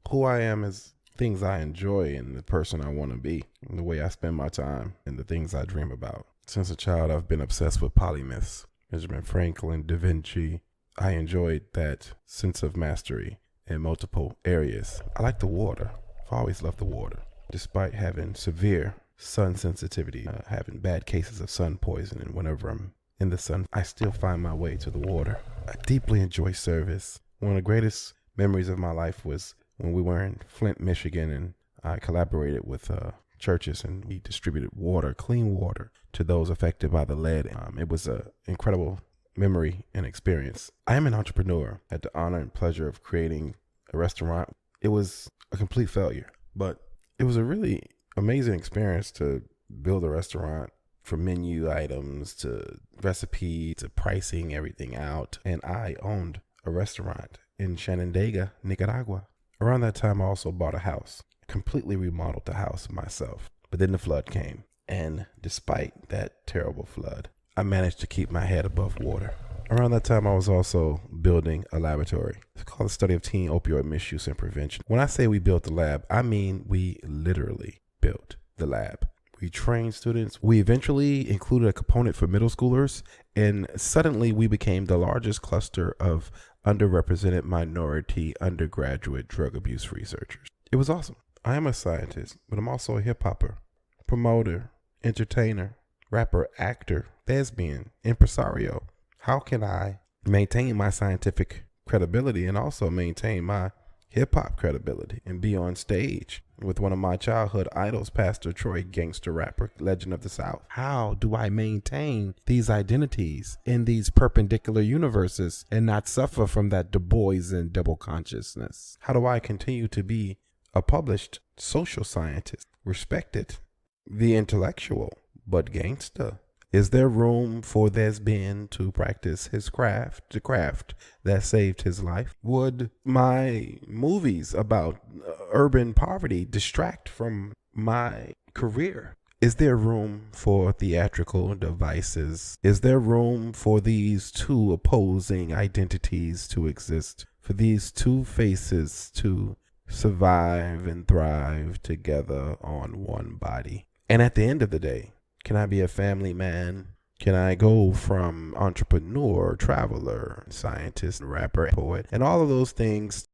who I am is things I enjoy and the person I want to be, and the way I spend my time and the things I dream about. Since a child, I've been obsessed with Polymaths, Benjamin Franklin, Da Vinci. I enjoyed that sense of mastery in multiple areas. I like the water. I've always loved the water. Despite having severe sun sensitivity, having bad cases of sun poisoning whenever I'm in the sun, I still find my way to the water. I deeply enjoy service. One of the greatest memories of my life was when we were in Flint, Michigan, and I collaborated with churches, and we distributed water, clean water, to those affected by the lead. It was an incredible memory and experience. I am an entrepreneur. I had the honor and pleasure of creating a restaurant. It was a complete failure, but it was a really amazing experience to build a restaurant, from menu items to recipe to pricing everything out. And I owned a restaurant in Shenandoah, Nicaragua. Around that time, I also bought a house, completely remodeled the house myself. But then the flood came. And despite that terrible flood, I managed to keep my head above water. Around that time, I was also building a laboratory. It's called the Study of Teen Opioid Misuse and Prevention. When I say we built the lab, I mean we literally built the lab. We trained students. We eventually included a component for middle schoolers, and suddenly we became the largest cluster of underrepresented minority undergraduate drug abuse researchers. It was awesome. I am a scientist, but I'm also a hip-hopper, promoter, entertainer, rapper, actor, thespian, impresario. How can I maintain my scientific credibility and also maintain my hip-hop credibility and be on stage with one of my childhood idols, Pastor Troy, gangster rapper, legend of the South? How do I maintain these identities in these perpendicular universes and not suffer from that Du Bois and double consciousness? How do I continue to be a published social scientist, respected, the intellectual, but gangster? Is there room for thespian to practice his craft, the craft that saved his life? Would my movies about urban poverty distract from my career? Is there room for theatrical devices? Is there room for these two opposing identities to exist? For these two faces to survive and thrive together on one body? And at the end of the day, can I be a family man? Can I go from entrepreneur, traveler, scientist, rapper, poet, and all of those things